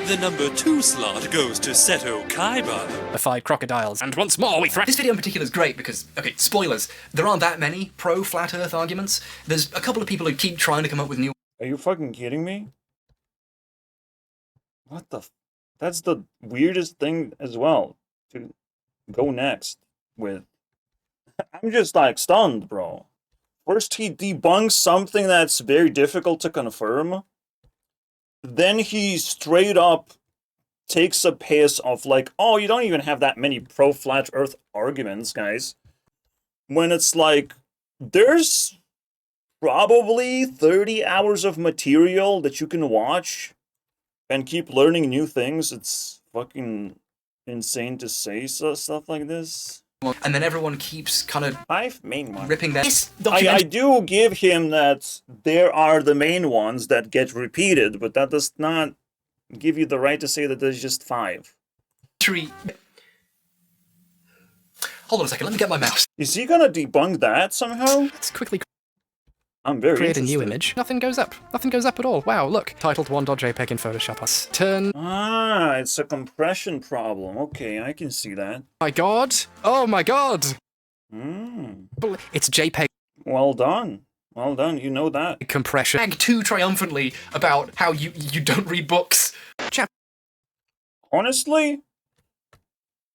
The number 2 slot goes to Seto Kaiba. the 5 crocodiles. And once more we threaten. This video in particular is great because, okay, spoilers, there aren't that many pro-flat Earth arguments. There's a couple of people who keep trying to come up with new... Are you fucking kidding me? What the that's the weirdest thing as well to go next with. I'm just like stunned, bro. First he debunks something that's very difficult to confirm. Then he straight up takes a piss of like, oh, you don't even have that many pro-flat Earth arguments, guys. When it's like, there's probably 30 hours of material that you can watch and keep learning new things. It's fucking insane to say stuff like this. And then everyone keeps kind of 5 main ones. ripping their... I do give him that there are the main ones that get repeated, but that does not give you the right to say that there's just 5. Hold on a second, let me get my mouse. Is he gonna debunk that somehow? Let's quickly I'm very create a new interested. image. Nothing goes up. Nothing goes up at all. Wow, look. Titled 1.jpg in Photoshop us. Turn. Ah, it's a compression problem. Okay, I can see that. My god. Oh my god. It's JPEG Well done. Well done, you know that. compression. Brag too triumphantly about how you don't read books. Honestly,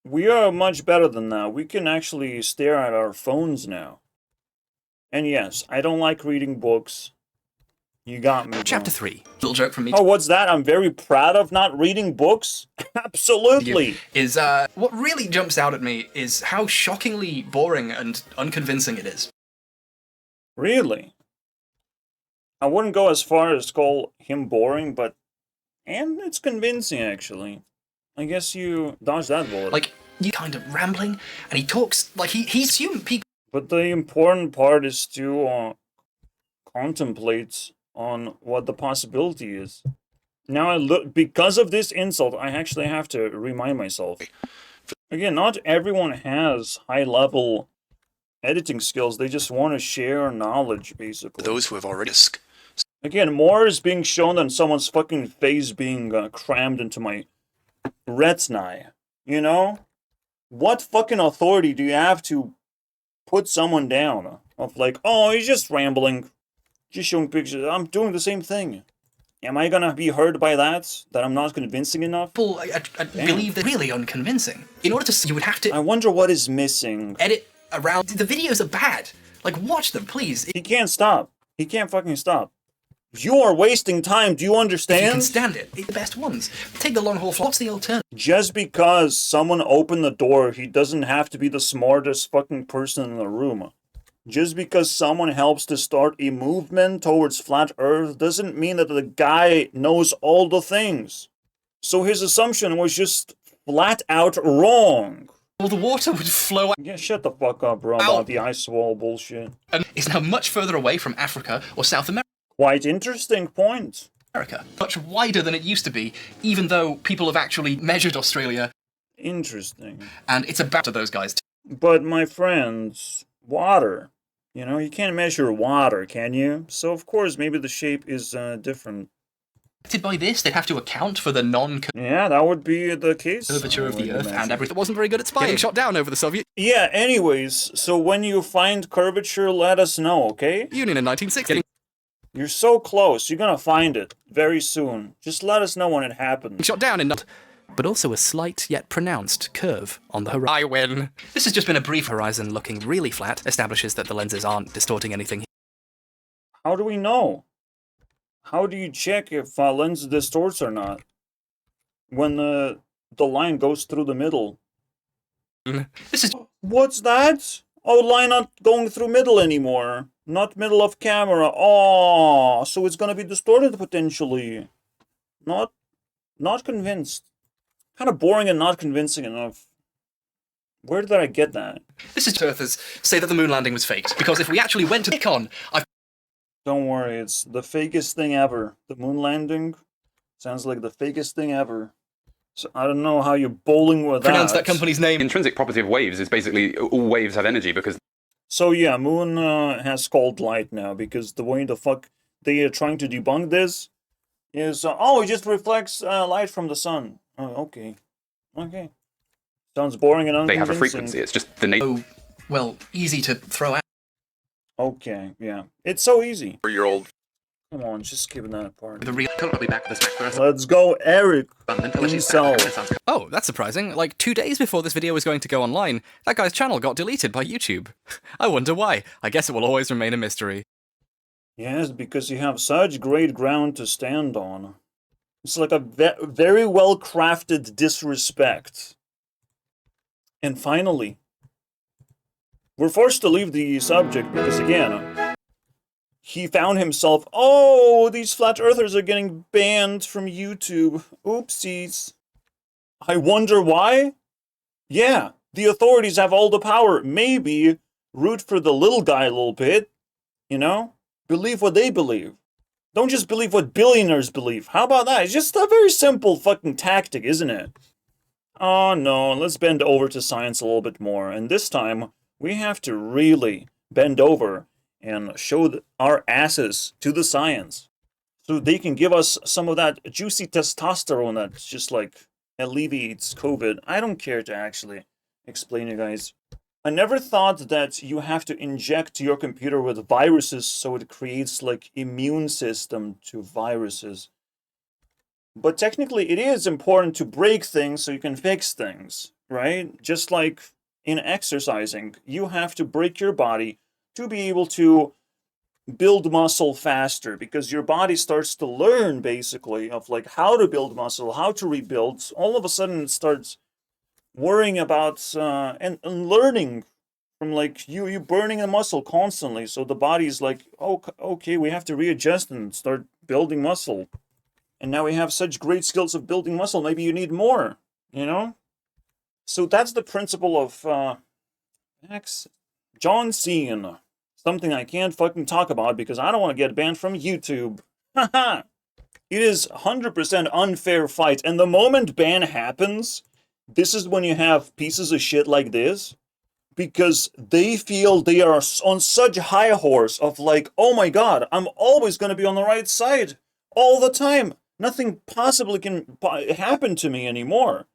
we are much better than that. We can actually stare at our phones now. And yes, I don't like reading books. You got me. Chapter bro. 3. Little joke from me. Oh, what's that? I'm very proud of not reading books? Absolutely. Is what really jumps out at me is how shockingly boring and unconvincing it is. Really? I wouldn't go as far as call him boring, and it's convincing, actually. I guess you dodged that bullet. Like, you kind of rambling, and he talks like he's human people. But the important part is to contemplate on what the possibility is. Now I look, because of this insult, I actually have to remind myself. Again, not everyone has high-level editing skills. They just want to share knowledge, basically. Those who have already... Again, more is being shown than someone's fucking face being crammed into my retina. You know? What fucking authority do you have to put someone down? Of like, oh, he's just rambling. Just showing pictures. I'm doing the same thing. Am I gonna be hurt by that? That I'm not convincing enough? People I believe they're really unconvincing. In order to, you would have to I wonder what is missing. edit around. The videos are bad. Like, watch them, please. He can't stop. He can't fucking stop. You are wasting time, do you If you understand? can stand it. It's the best ones. Take the long haul. What's the alternative? Just because someone opened the door, he doesn't have to be the smartest fucking person in the room. Just because someone helps to start a movement towards flat Earth doesn't mean that the guy knows all the things. So his assumption was just flat out wrong. Well, the water would flow out Yeah, shut the fuck up, bro, about the ice wall bullshit. and is now much further away from Africa or South Quite interesting point. America. Much wider than it used to be, even though people have actually measured Australia, Interesting. and it's about to those guys. But my friends, water. You know, you can't measure water, can you? So of course, maybe the shape is different. By this, they'd have to account for the Yeah, that would be the case. curvature of the Earth and everything. It wasn't very good at spying. Shot down over the Soviet Yeah, anyways, so when you find curvature, let us know, okay? Union in 1960. You're so close, you're gonna find it very soon. Just let us know when it happens. Shot down in... But also a slight yet pronounced curve on the horizon. I win. This has just been a brief Horizon looking really flat establishes that the lenses aren't distorting anything. How do we know? How do you check if a lens distorts or not? When the line goes through the middle. This is What's that? Oh, line not going through middle anymore. Not middle of camera. Oh, so it's gonna be distorted potentially. Not convinced. Kind of boring and not convincing enough. Where did I get that? This is Earthers say that the moon landing was faked, because if we actually went to Nikon, Don't worry, it's the fakest thing ever. The moon landing sounds like the fakest thing ever. So I don't know how you're bowling with pronounced that company's name. Intrinsic property of waves is basically all waves have energy because So yeah, moon has cold light now, because the way the fuck they are trying to debunk this is, oh, it just reflects light from the sun. Oh, okay. Okay. Sounds boring and they unconvincing. have a frequency. It's just the nature. Oh, well, easy to throw out. Okay, yeah. It's so easy. 4-year-old. Come on, just skip that part. The real I'll be back with the smash first. Let's go, Eric. Himself. Oh, that's surprising. Like 2 days before this video was going to go online, that guy's channel got deleted by YouTube. I wonder why. I guess it will always remain a mystery. Yes, because you have such great ground to stand on. It's like a very well-crafted disrespect. And finally, we're forced to leave the subject because, again, he found himself, oh, these flat earthers are getting banned from YouTube. Oopsies. I wonder why? Yeah, the authorities have all the power. Maybe root for the little guy a little bit, you know? Believe what they believe. Don't just believe what billionaires believe. How about that? It's just a very simple fucking tactic, isn't it? Oh no, let's bend over to science a little bit more. And this time, we have to really bend over and show our asses to the science. So they can give us some of that juicy testosterone that just like alleviates COVID. I don't care to actually explain it, guys. I never thought that you have to inject your computer with viruses so it creates like immune system to viruses. But technically it is important to break things so you can fix things, right? Just like in exercising, you have to break your body to be able to build muscle faster, because your body starts to learn basically of like how to build muscle, how to rebuild. All of a sudden it starts worrying about and learning from like you burning the muscle constantly. So the body's like, oh, okay, we have to readjust and start building muscle. And now we have such great skills of building muscle. Maybe you need more, you know? So that's the principle of John Cena. Something I can't fucking talk about because I don't want to get banned from YouTube. Haha. It is 100% unfair fight. And the moment ban happens, this is when you have pieces of shit like this, because they feel they are on such high horse of like, oh my god, I'm always going to be on the right side all the time. Nothing possibly can happen to me anymore.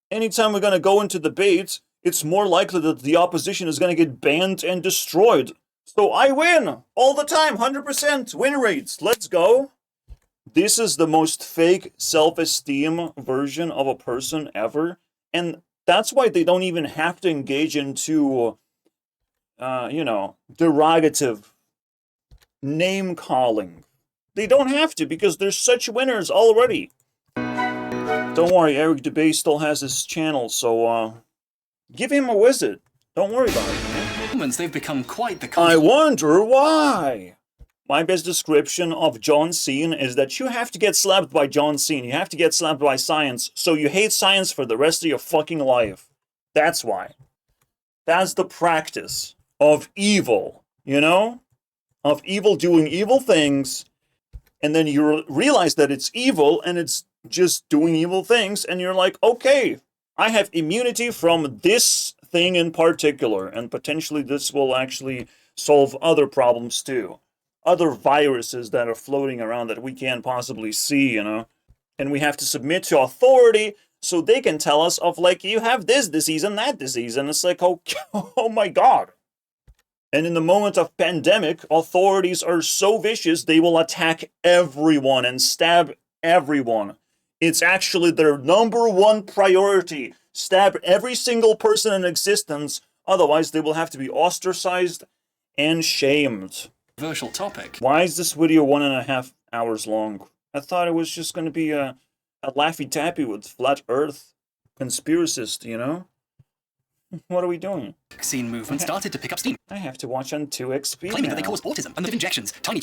Anytime we're going to go into debate, it's more likely that the opposition is going to get banned and destroyed. So I win all the time, 100% win rates. Let's go. This is the most fake self-esteem version of a person ever. And that's why they don't even have to engage into, derogative name calling. They don't have to because there's such winners already. Don't worry, Eric DeBay still has his channel, so give him a visit. Don't worry about it, man. They've become quite the I wonder why. My best description of John Cena is that you have to get slapped by John Cena. You have to get slapped by science, so you hate science for the rest of your fucking life. That's why. That's the practice of evil, you know? Of evil doing evil things, and then you realize that it's evil, and it's just doing evil things, and you're like, okay, I have immunity from this thing in particular, and potentially this will actually solve other problems too. Other viruses that are floating around that we can't possibly see, you know? And we have to submit to authority so they can tell us of, like, you have this disease and that disease, and it's like, oh, oh my god. And in the moment of pandemic, authorities are so vicious, they will attack everyone and stab everyone. It's actually their number one priority. Stab every single person in existence, otherwise they will have to be ostracized and shamed. Controversial topic. Why is this video 1.5 hours long? I thought it was just going to be a Laffy Taffy with flat earth conspiracist, you know? What are we doing? Vaccine movement started to pick up steam, I have to watch on 2XP claiming that they now. cause autism and that injections, tiny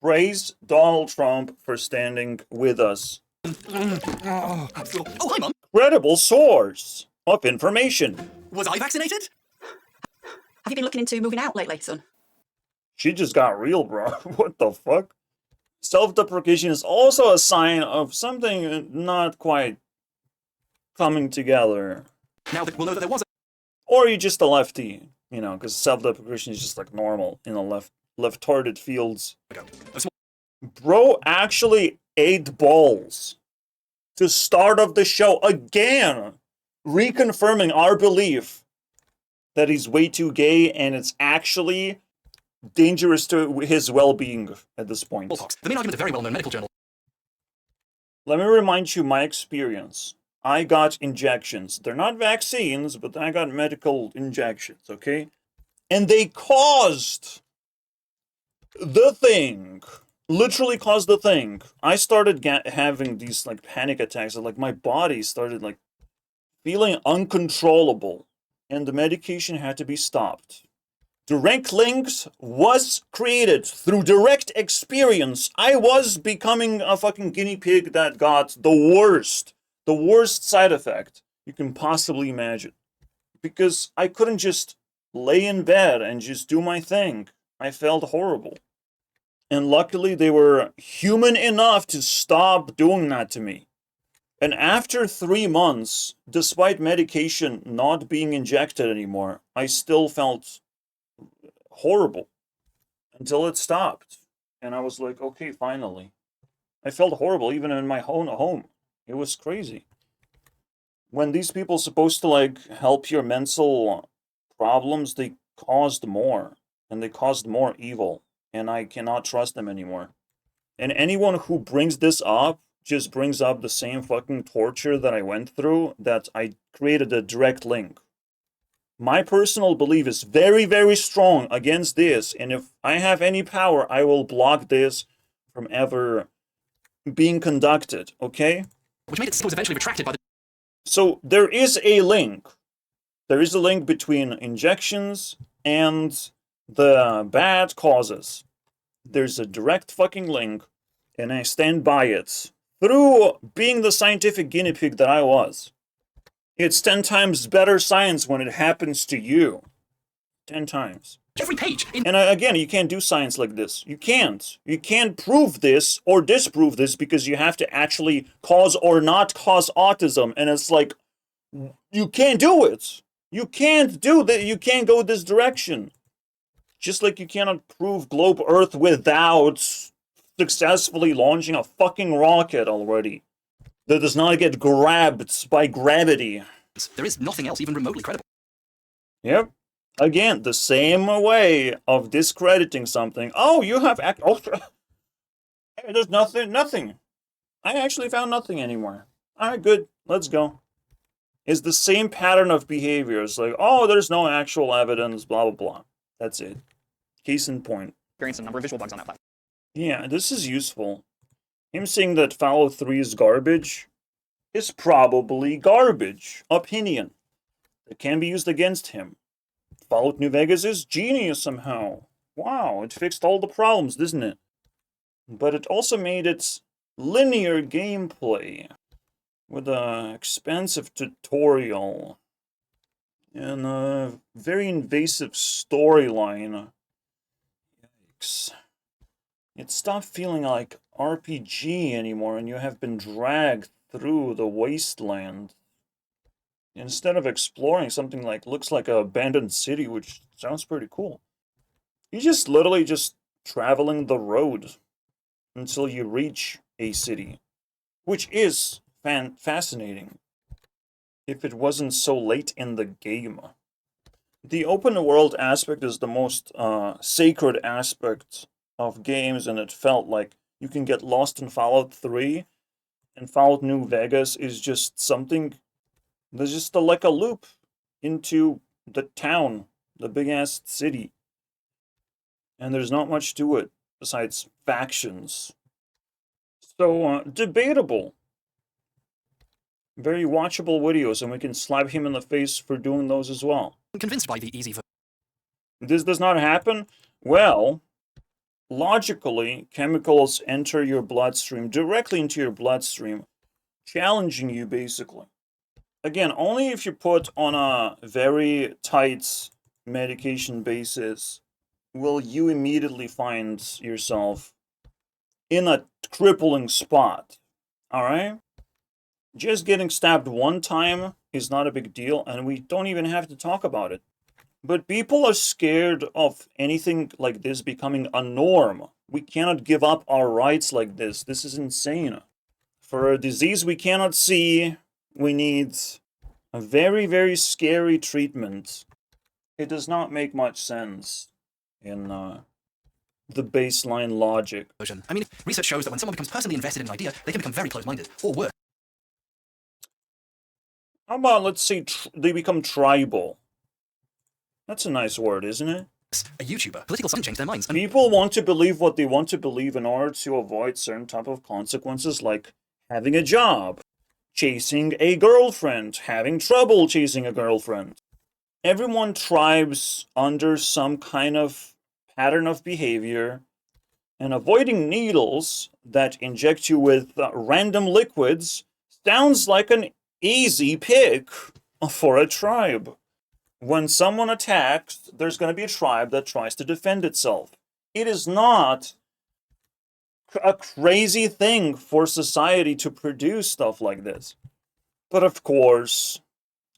Praise Donald Trump for standing with us. Oh, hi, Mum. Credible source of information. Was I vaccinated? Have you been looking into moving out lately, son? She just got real, bro. What the fuck? Self-deprecation is also a sign of something not quite coming together. Now that we'll know that there was Or you're just a lefty, you know, because self-deprecation is just like normal in the left-hearted fields. a small Bro actually ate balls to start off the show again, reconfirming our belief that he's way too gay and it's actually dangerous to his well-being at this point. smallpox. The main argument of a very well-known medical journal. Let me remind you my experience. I got injections. They're not vaccines, but I got medical injections, okay? And they caused the thing. Literally caused the thing. I started having these, like, panic attacks. Like, my body started, like, feeling uncontrollable. And the medication had to be stopped. Direct links was created through direct experience. I was becoming a fucking guinea pig that got the worst side effect you can possibly imagine. Because I couldn't just lay in bed and just do my thing. I felt horrible. And luckily they were human enough to stop doing that to me. And after 3 months, despite medication not being injected anymore, I still felt horrible until it stopped. And I was like, okay, finally. I felt horrible even in my own home. It was crazy. When these people supposed to, like, help your mental problems, they caused more. And they caused more evil. And I cannot trust them anymore. And anyone who brings this up just brings up the same fucking torture that I went through, that I created a direct link. My personal belief is very, very strong against this, and if I have any power, I will block this from ever being conducted, okay? Which made it was eventually retracted by the... So there is a link. There is a link between injections and the bad causes. There's a direct fucking link, and I stand by it. Through being the scientific guinea pig that I was. It's 10 times better science when it happens to you. 10 times. every page. And again, you can't do science like this. You can't. You can't prove this or disprove this because you have to actually cause or not cause autism. And it's like, you can't do it. You can't do that. You can't go this direction. Just like you cannot prove globe Earth without successfully launching a fucking rocket already that does not get grabbed by gravity. There is nothing else even remotely credible. Yep. Again, the same way of discrediting something. Oh, you have there's nothing. I actually found nothing anymore. Alright, good. Let's go. It's the same pattern of behavior. It's like, oh, there's no actual evidence, blah, blah, blah. That's it. Case in point. Experienced a number of visual bugs on that platform. Yeah, this is useful. Him saying that Fallout 3 is garbage is probably garbage. Opinion. It can be used against him. Fallout New Vegas is genius somehow. Wow, it fixed all the problems, didn't it? But it also made it linear gameplay with an expensive tutorial and a very invasive storyline. Yikes. It stopped feeling like RPG anymore, and you have been dragged through the wasteland. Instead of exploring something like, looks like an abandoned city, which sounds pretty cool. You're just literally just traveling the road until you reach a city, which is fascinating if it wasn't so late in the game. The open world aspect is the most sacred aspect of games, and it felt like you can get lost in Fallout 3, and Fallout New Vegas is just something. There's just like a loop into the town, the big-ass city. And there's not much to it besides factions. So, debatable. Very watchable videos, and we can slap him in the face for doing those as well. I'm convinced by the easy... This does not happen? Well, logically, chemicals enter your bloodstream, directly into your bloodstream, challenging you, basically. Again, only if you put on a very tight medication basis will you immediately find yourself in a crippling spot. Alright? Just getting stabbed one time is not a big deal, and we don't even have to talk about it. But people are scared of anything like this becoming a norm. We cannot give up our rights like this. This is insane. For a disease we cannot see, we need a very, very scary treatment. It does not make much sense in the baseline logic. I mean, research shows that when someone becomes personally invested in an idea, they can become very close-minded, or worse. How about, let's say, they become tribal? That's a nice word, isn't it? A YouTuber, political science change their minds. People want to believe what they want to believe in order to avoid certain type of consequences, like having a job, chasing a girlfriend, having trouble chasing a girlfriend. Everyone thrives under some kind of pattern of behavior, and avoiding needles that inject you with random liquids sounds like an easy pick for a tribe. When someone attacks, there's going to be a tribe that tries to defend itself. It is not a crazy thing for society to produce stuff like this. But of course,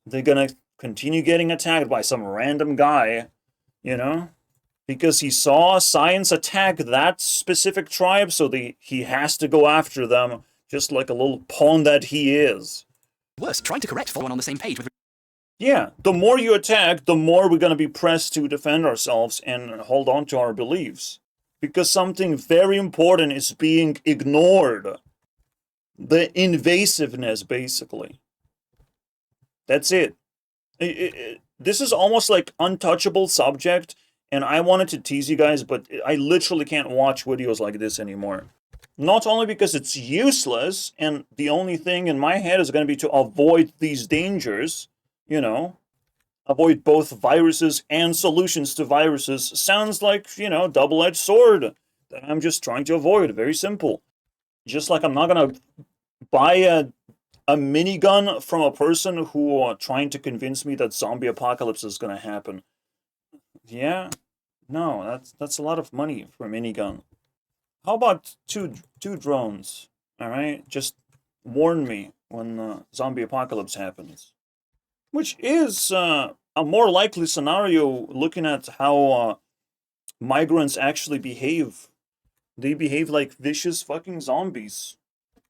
they're going to continue getting attacked by some random guy, you know? Because he saw science attack that specific tribe, so he has to go after them, just like a little pawn that he is. Worse, trying to correct someone on the same page with... Yeah, the more you attack, the more we're going to be pressed to defend ourselves and hold on to our beliefs. Because something very important is being ignored. The invasiveness, basically. That's it. This is almost like untouchable subject, and I wanted to tease you guys, but I literally can't watch videos like this anymore. Not only because it's useless, and the only thing in my head is going to be to avoid these dangers, you know, avoid both viruses and solutions to viruses. Sounds like, you know, double-edged sword that I'm just trying to avoid. Very simple. Just like I'm not going to buy a minigun from a person who are trying to convince me that zombie apocalypse is going to happen. Yeah, No, that's a lot of money for a minigun. How about two drones? All right, just warn me when the zombie apocalypse happens. Which is a more likely scenario looking at how migrants actually behave. They behave like vicious fucking zombies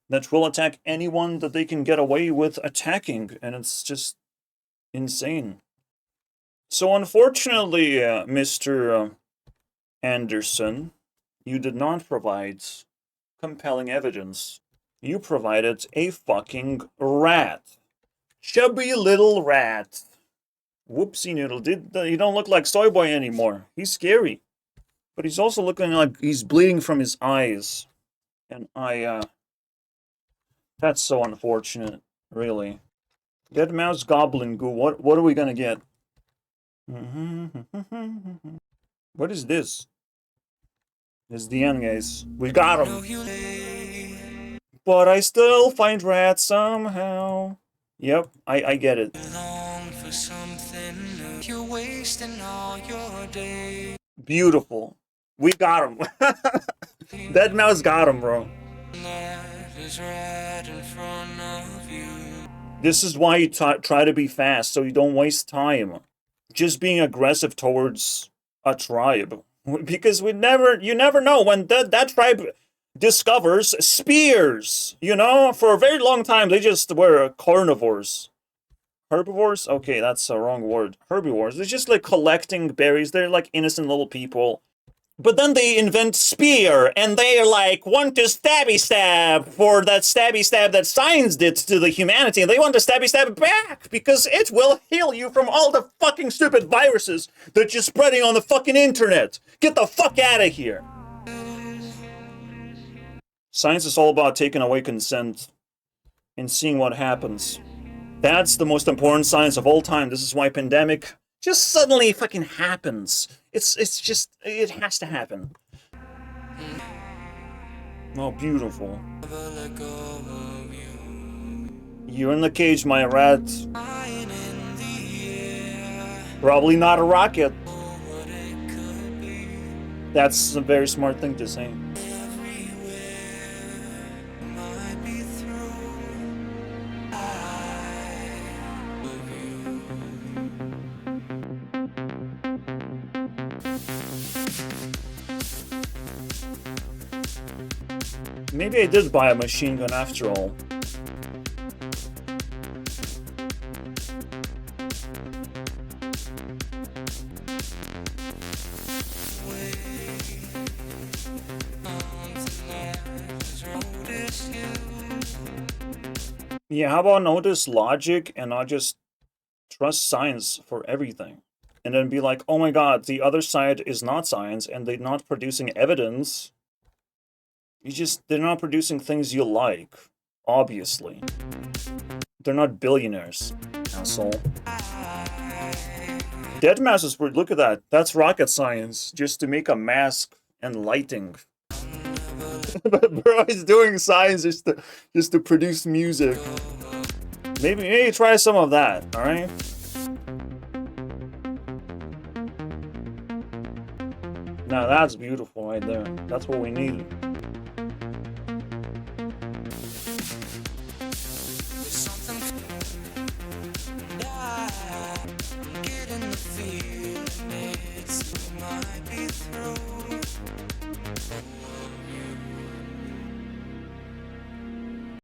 that will attack anyone that they can get away with attacking, and it's just insane. So unfortunately, Mr. Anderson, you did not provide compelling evidence. You provided a fucking rat. Chubby little rat. Whoopsie noodle. You don't look like Soy Boy anymore. He's scary. But he's also looking like he's bleeding from his eyes. And that's so unfortunate, really. Deadmaus Goblin Goo, what are we gonna get? What is this? This is the end, guys. We got him. But I still find rats somehow. Yep, I get it. Beautiful. We got him. Deadmaus got him, bro. This is why you try to be fast, so you don't waste time. Just being aggressive towards a tribe. Because you never know when that tribe discovers spears. You know, for a very long time they just were carnivores. Herbivores? Okay, that's the wrong word. Herbivores. They're just like collecting berries. They're like innocent little people. But then they invent spear, and they're like, want to stabby stab for that stabby stab that science did to the humanity, and they want to stabby stab back, because it will heal you from all the fucking stupid viruses that you're spreading on the fucking internet. Get the fuck out of here. Science is all about taking away consent and seeing what happens. That's the most important science of all time. This is why pandemic just suddenly fucking happens. It's just, it has to happen. Oh, beautiful. You're in the cage, my rat. Probably not a rocket. That's a very smart thing to say. Maybe I did buy a machine gun after all. Yeah, how about notice logic and not just trust science for everything? And then be like, oh my god, the other side is not science and they're not producing evidence. They're not producing things you like, obviously. They're not billionaires, asshole. Deadmaus is weird, look at that. That's rocket science, just to make a mask and lighting. But bro, he's doing science just to produce music. Maybe try some of that, alright? Now that's beautiful right there. That's what we need.